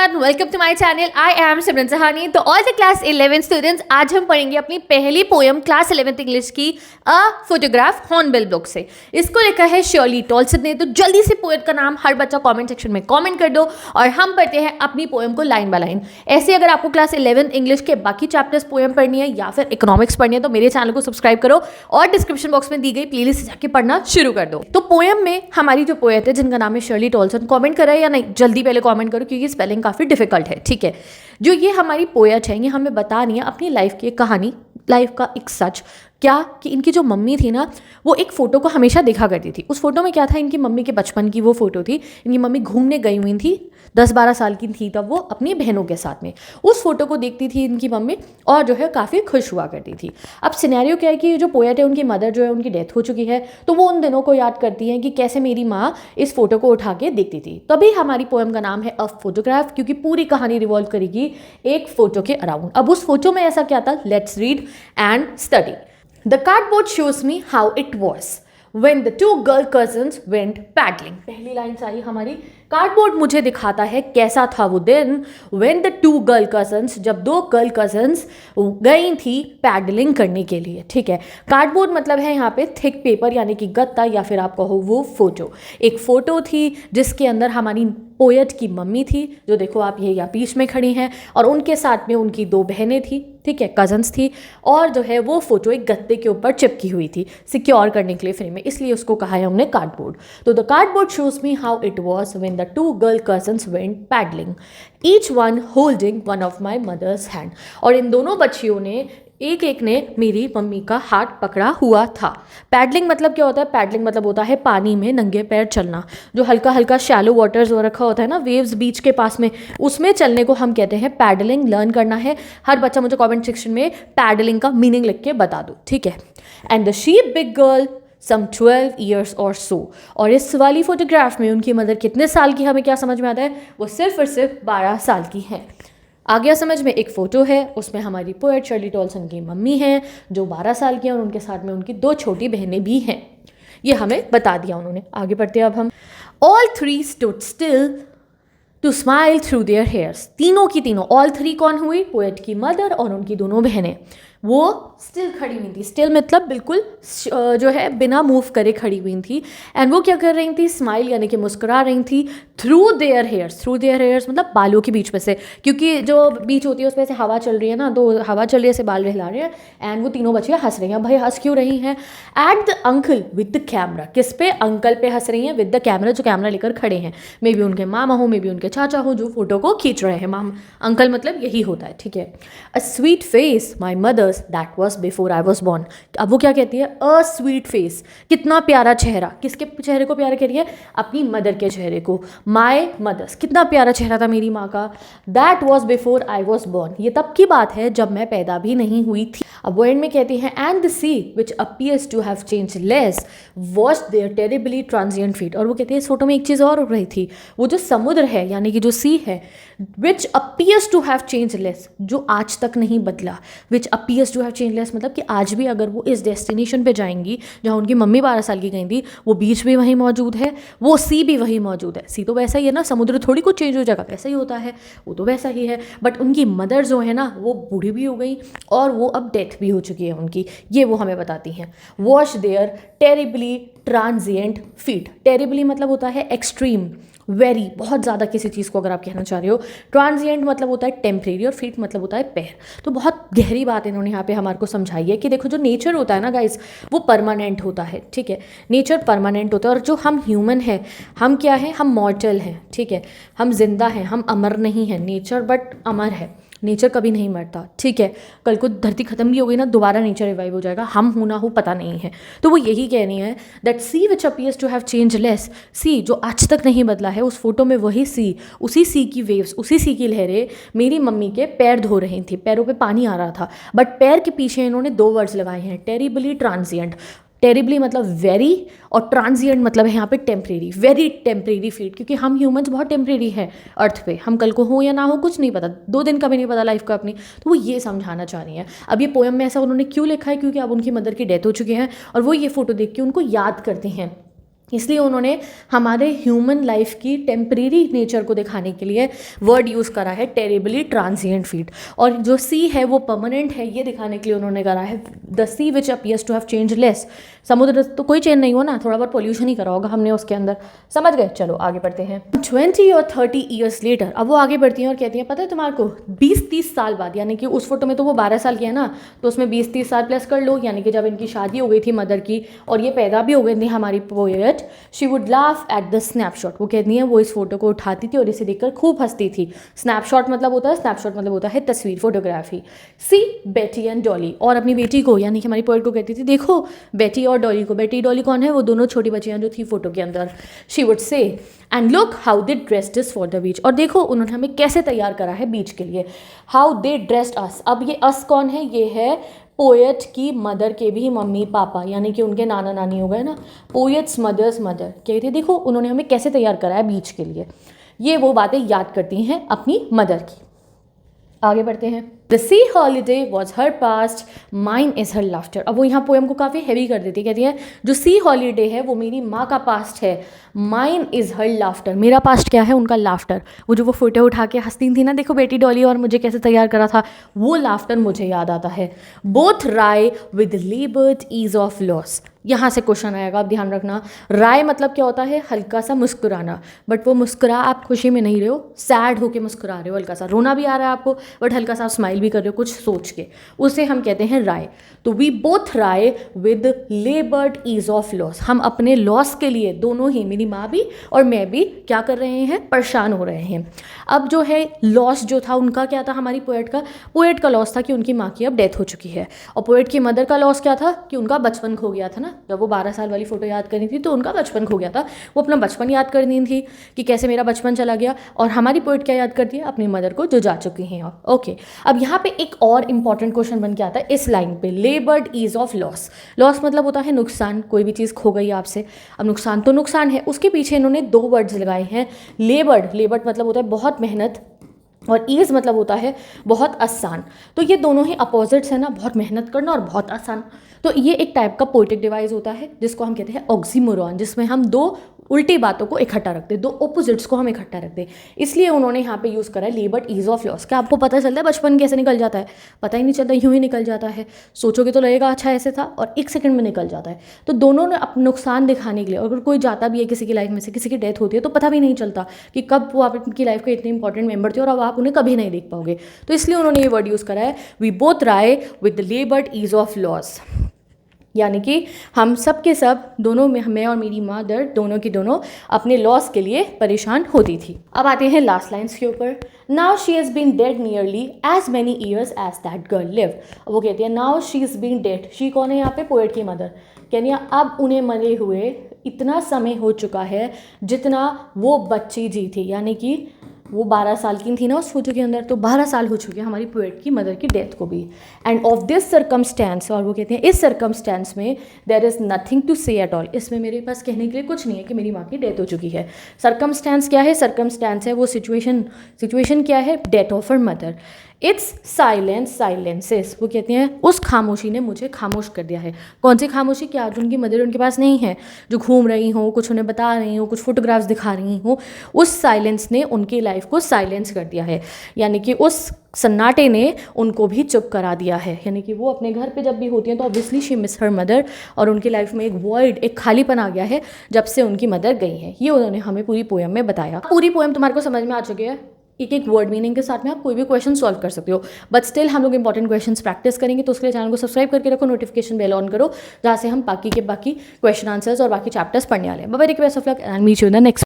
Everyone, welcome to my channel. I am Simran Sahani. तो all the class 11 students, आज हम पढ़ेंगे अपनी पहली पोएम क्लास 11th इंग्लिश की अ फोटोग्राफ हॉर्नबिल बुक से। इसको लिखा है शर्ली टॉलसन ने। तो जल्दी से पोएट का नाम हर बच्चा कमेंट सेक्शन में कमेंट कर दो और हम पढ़ते हैं अपनी पोएम को लाइन बाय लाइन। ऐसे अगर आपको क्लास 11th इंग्लिश के बाकी चैप्टर्स पोएम पढ़नी है या फिर इकोनॉमिक्स पढ़नी है तो मेरे चैनल को सब्सक्राइब करो और डिस्क्रिप्शन बॉक्स में दी गई प्लेलिस्ट से जाके पढ़ना शुरू कर दो। तो पोएम में हमारी जो पोएट है जिनका नाम है शर्ली टॉलसन, कमेंट करा है या नहीं जल्दी पहले कमेंट करो क्योंकि स्पेलिंग काफ़ी डिफिकल्ट है। ठीक है, जो ये हमारी पोएट है ये हमें बता रही है अपनी लाइफ की एक कहानी, लाइफ का एक सच। क्या कि इनकी जो मम्मी थी ना वो एक फ़ोटो को हमेशा देखा करती थी। उस फोटो में क्या था, इनकी मम्मी के बचपन की वो फ़ोटो थी। इनकी मम्मी घूमने गई हुई थी, 10-12 साल की थी तब वो, अपनी बहनों के साथ में। उस फोटो को देखती थी इनकी मम्मी और जो है काफ़ी खुश हुआ करती थी। अब सिनेरियो क्या है कि जो पोएट है उनकी मदर जो है उनकी डेथ हो चुकी है, तो वो उन दिनों को याद करती हैं कि कैसे मेरी माँ इस फोटो को उठा के देखती थी। तभी हमारी पोएम का नाम है अ फोटोग्राफ, क्योंकि पूरी कहानी रिवॉल्व करेगी एक फ़ोटो के अराउंड। अब उस फोटो में ऐसा क्या था, let's read and study. The cardboard shows me how it was when the two girl cousins went paddling. पहली लाइन से आई हमारी, कार्डबोर्ड मुझे दिखाता है कैसा था वो दिन when the two girl cousins, जब दो गर्ल कजन्स गई थी पैडलिंग करने के लिए। ठीक है, कार्डबोर्ड मतलब है यहाँ पे थिक पेपर यानी कि गत्ता, या फिर आप कहो वो फोटो। एक फ़ोटो थी जिसके अंदर हमारी पोएट की मम्मी थी, जो देखो आप ये यहाँ बीच में खड़ी हैं, और उनके साथ में उनकी दो बहनें थी, ठीक है, कजन्स थी। और जो है वो फोटो एक गत्ते के ऊपर चिपकी हुई थी सिक्योर करने के लिए फ्रेम में, इसलिए उसको कहा है हमने कार्डबोर्ड। तो the cardboard shows me how it was when the two girl cousins went paddling, each one holding one of my mother's hand. और इन दोनों बच्चियों ने एक एक ने मेरी मम्मी का हाथ पकड़ा हुआ था। पैडलिंग मतलब क्या होता है, पैडलिंग मतलब होता है पानी में नंगे पैर चलना। जो हल्का हल्का शैलो वाटर्स हो रखा होता है ना, वेव्स बीच के पास में, उसमें चलने को हम कहते हैं पैडलिंग। लर्न करना है हर बच्चा, मुझे कमेंट सेक्शन में पैडलिंग का मीनिंग लिख के बता दो, ठीक है। And the sheep big girl some 12 years or so. और इस वाली फोटोग्राफ में उनकी मदर कितने साल की, हमें क्या समझ में आता है, वो सिर्फ और सिर्फ 12 साल की है। आ गया समझ में। एक फ़ोटो है, उसमें हमारी पोएट शर्ली टॉलसन की मम्मी हैं जो 12 साल की हैं और उनके साथ में उनकी दो छोटी बहनें भी हैं। ये हमें बता दिया उन्होंने। आगे बढ़ते हैं अब हम। All three stood still to smile through their hairs. तीनों की तीनों, ऑल थ्री कौन हुई, पोएट की मदर और उनकी दोनों बहनें, वो स्टिल खड़ी हुई थी। स्टिल मतलब बिल्कुल जो है बिना मूव करे खड़ी हुई थी। एंड वो क्या कर रही थी, स्माइल यानी कि मुस्कुरा रही थी through their hairs. Through their hairs मतलब बालों के बीच में से, क्योंकि जो बीच होती है उसमें से हवा चल रही है ना, तो हवा चल रही है, से बाल हिला रहे हैं। एंड वो तीनों बच्चियाँ हंस रही हैं। भाई हंस क्यों रही हैं, at the uncle with the camera. किस पे, अंकल पे हंस रही हैं, विद द कैमरा, जो कैमरा लेकर खड़े हैं। मे बी उनके मामा हो, मे बी उनके चाचा हो जो फोटो को खींच रहे हैं। माम अंकल मतलब यही होता है, ठीक है। A sweet face my mother's that was before I was born. अब वो क्या कहती है, अ स्वीट फेस, कितना प्यारा चेहरा। किसके चेहरे को प्यारा कह रही है, अपनी मदर के चेहरे को। माई मदर्स, कितना प्यारा चेहरा था मेरी माँ का। That was before I was born, ये तब की बात है जब मैं पैदा भी नहीं हुई थी। अब वो एंड में कहती हैं, and the sea which appears to have change less washed their terribly transient feet. और वो कहती है इस फोटो में एक चीज़ और हो रही थी, वो जो समुद्र है यानी कि जो सी है, which appears to have change less, जो आज तक नहीं बदला। Which appears to have change less मतलब कि आज भी अगर वो इस डेस्टिनेशन पे जाएंगी जहाँ उनकी मम्मी 12 साल की गई थी, वो बीच भी वहीं मौजूद है, वो सी भी वहीं मौजूद है। सी तो वैसा ही है ना, समुद्र थोड़ी कुछ चेंज हो जाएगा, वैसा ही होता है, वो तो वैसा ही है। बट उनकी मदर जो है ना वो बूढ़ी भी हो गई और वो अब डेथ भी हो चुकी है उनकी, ये वो हमें बताती हैं। Washed their terribly transient feet. Terribly मतलब होता है एक्सट्रीम, वेरी, बहुत ज़्यादा किसी चीज़ को अगर आप कहना चाह रहे हो। ट्रांजिएंट मतलब होता है टेम्परेरी और फीट मतलब होता है पैर। तो बहुत गहरी बात इन्होंने यहाँ पे हमारे को समझाई है कि देखो जो नेचर होता है ना गाइस, वो परमानेंट होता है, ठीक है। नेचर परमानेंट होता है और जो हम ह्यूमन है, हम क्या है, हम मॉर्टल हैं, ठीक है। हम जिंदा हैं, हम अमर नहीं हैं। नेचर बट अमर है, नेचर कभी नहीं मरता, ठीक है। कल को धरती खत्म भी हो गई ना, दोबारा नेचर रिवाइव हो जाएगा, हम हो ना हो पता नहीं है। तो वो यही कह रही है that sea which appears to have change less, sea जो आज तक नहीं बदला है, उस फोटो में वही सी, उसी सी की वेव्स, उसी सी की लहरें मेरी मम्मी के पैर धो रही थी, पैरों पे पानी आ रहा था। बट पैर के पीछे इन्होंने दो वर्ड्स लगाए हैं, टेरिबली ट्रांजिएंट। टेरिबली मतलब वेरी, और ट्रांजिएंट मतलब है यहाँ पे टेम्परेरी, वेरी टेम्परेरी फीट, क्योंकि हम ह्यूमंस बहुत टेम्परेरी है अर्थ पे। हम कल को हो या ना हो कुछ नहीं पता, 2 दिन का भी नहीं पता लाइफ का अपनी। तो वो ये समझाना चाह रही हैं। अब ये पोएम में ऐसा उन्होंने क्यों लिखा है, क्योंकि अब उनकी मदर की डेथ हो चुकी है और वो ये फोटो देख के उनको याद करते हैं इसलिए उन्होंने हमारे ह्यूमन लाइफ की टेम्परेरी नेचर को दिखाने के लिए वर्ड यूज़ करा है टेरेबली ट्रांजिएंट फीट, और जो सी है वो परमानेंट है ये दिखाने के लिए उन्होंने करा है the sea which appears to have change less. समुद्र तो कोई चेंज नहीं हो ना, थोड़ा बहुत पोल्यूशन ही करा होगा हमने उसके अंदर, समझ गए। चलो आगे बढ़ते हैं। 20 और 30 ईयर्स लेटर, अब वो आगे बढ़ती हैं और कहती हैं पता है तुम्हारे को 20-30 साल बाद, यानी कि उस फोटो में तो वो 12 साल की है ना, तो उसमें 20-30 साल प्लस कर लो, यानी कि जब इनकी शादी हो गई थी मदर की और ये पैदा भी हो गई थी हमारी poet, she would laugh at the snapshot. वो कहती है वो इस फोटो को उठाती थी और इसे देखकर खूब हंसती थी। स्नैपशॉट मतलब होता है, स्नैपशॉट मतलब होता है तस्वीर, फोटोग्राफी। सी बेटी एंड डॉली, और अपनी बेटी को यानी कि हमारी पोएट को कहती थी देखो बेटी और डॉली को। बेटी डॉली कौन है? वो दोनों छोटी बच्चियां जो थी फोटो के अंदर। She would say and look how they dressed us for the beach, और देखो उन्होंने हमें कैसे तैयार करा है बीच के लिए। हाउ दे ड्रेस्ड अस, अब ये अस कौन है? ये है पोएट की मदर के भी मम्मी पापा, यानी कि उनके नाना नानी हो गए ना, पोएट्स मदर्स मदर। कहते हैं देखो उन्होंने हमें कैसे तैयार करा है बीच के लिए। ये वो बातें याद करती हैं अपनी मदर की। आगे बढ़ते हैं। The C holiday was her past, mine is her laughter. अब वो यहाँ पोएम को काफ़ी हैवी कर देती है, कहती है जो सी हॉलीडे है वो मेरी माँ का पास्ट है, माइन इज़ हर लाफ्टर, मेरा पास्ट क्या है? उनका लाफ्टर। वो जो वो फोटो उठा के हंसती थी ना, देखो बेटी डॉली और मुझे कैसे तैयार करा था, वो लाफ्टर मुझे याद आता है। Both wry with laboured ease of loss, यहाँ से क्वेश्चन आएगा, अब ध्यान रखना। राय मतलब क्या होता है? हल्का सा मुस्कुराना, बट वो मुस्कुरा आप खुशी में नहीं रहे हो, सैड होके मुस्कुरा रहे हो, हल्का सा रोना भी आ रहा है आपको, बट हल्का सा आप स्माइल भी कर रहे हो कुछ सोच के, उसे हम कहते हैं राय। तो we both wry with laboured ease of loss, हम अपने लॉस के लिए दोनों ही, मेरी माँ भी और मैं भी क्या कर रहे हैं? परेशान हो रहे हैं। अब जो है लॉस जो था उनका क्या था? हमारी पोएट का लॉस था कि उनकी माँ की अब डेथ हो चुकी है, और पोएट की मदर का लॉस क्या था? कि उनका बचपन खो गया था ना, जब वो 12 साल वाली फोटो याद करनी थी तो उनका बचपन खो गया था, वो अपना बचपन याद करनी थी कि कैसे मेरा बचपन चला गया। और हमारी पोएट क्या याद करती है? अपनी मदर को जो जा चुकी हैं। ओके, अब यहाँ पे एक और इंपॉर्टेंट क्वेश्चन बन के आता है इस लाइन पे, laboured ease of loss. Loss मतलब होता है नुकसान, कोई भी चीज़ खो गई आपसे। अब नुकसान तो नुकसान है, उसके पीछे इन्होंने दो वर्ड्स लगाए हैं। लेबर्ड मतलब होता है बहुत मेहनत, और ईज मतलब होता है बहुत आसान। तो ये दोनों ही अपोजिट्स है ना, बहुत मेहनत करना और बहुत आसान। तो ये एक टाइप का पोएटिक डिवाइस होता है जिसको हम कहते हैं ऑक्सीमोरॉन, जिसमें हम दो उल्टी बातों को इकट्ठा रखते हैं, दो ऑपोजिट्स को हम इकट्ठा रखते हैं। इसलिए उन्होंने यहाँ पे यूज़ करा है लेबर्ड ईज ऑफ लॉस। क्या आपको पता चलता है बचपन कैसे निकल जाता है? पता ही नहीं चलता, यूँ ही निकल जाता है। सोचोगे तो लगेगा अच्छा ऐसे था, और एक सेकंड में निकल जाता है। तो दोनों ने अपना नुकसान दिखाने के लिए, अगर कोई जाता भी है किसी की लाइफ में से, किसी की डेथ होती है, तो पता भी नहीं चलता कि कब वो आपकी लाइफ के इतने इंपॉर्टेंट मेंबर थे और अब आप उन्हें कभी नहीं देख पाओगे। तो इसलिए उन्होंने ये वर्ड यूज़ करा है, we both wry with the laboured ease of loss, यानी कि हम सब के सब दोनों में, मैं और मेरी मदर दोनों की दोनों अपने लॉस के लिए परेशान होती थी। अब आते हैं लास्ट लाइन्स के ऊपर। Now she has been dead nearly as many years as that girl live. वो कहती है now she is been dead, she कौन है यहाँ पे? पोएट की मदर। कहती है अब उन्हें मरे हुए इतना समय हो चुका है जितना वो बच्ची जी थी, यानी कि वो 12 साल की थी ना उस फोटो के अंदर, तो 12 साल हो चुके हैं हमारी पोएट की मदर की डेथ को भी। एंड ऑफ दिस सर्कमस्टेंस, और वो कहते हैं इस सर्कमस्टेंस में देयर इज़ नथिंग टू से एट ऑल, इसमें मेरे पास कहने के लिए कुछ नहीं है कि मेरी माँ की डेथ हो चुकी है। सर्कमस्टेंस क्या है? सर्कमस्टेंस है वो सिचुएशन क्या है? Death of her mother. It's silences, वो कहती हैं उस खामोशी ने मुझे खामोश कर दिया है। कौन सी खामोशी? क्या जो उनकी मदर उनके पास नहीं है, जो घूम रही हो, कुछ उन्हें बता रही हो, कुछ फोटोग्राफ्स दिखा रही हो, उस साइलेंस ने उनकी लाइफ को साइलेंस कर दिया है, यानी कि उस सन्नाटे ने उनको भी चुप करा दिया है। यानी कि वो अपने घर पे जब भी होती हैं तो obviously she miss her mother, और उनकी लाइफ में एक वॉइड, एक खालीपन आ गया है जब से उनकी मदर गई है। ये उन्होंने हमें पूरी पोएम में बताया। पूरी पोएम तुम्हारे को समझ में आ चुकी है, एक एक वर्ड मीनिंग के साथ में आप कोई भी क्वेश्चन सॉल्व कर सकते हो, बट स्टिल हम लोग इंपॉर्टेंट क्वेश्चंस प्रैक्टिस करेंगे, तो उसके लिए चैनल को सब्सक्राइब करके रखो, नोटिफिकेशन बेल ऑन करो, जहाँ से हम बाकी के बाकी क्वेश्चन आंसर्स और बाकी चैप्टर्स पढ़ने वाले हैं। Bye bye, best of luck and meet you in the next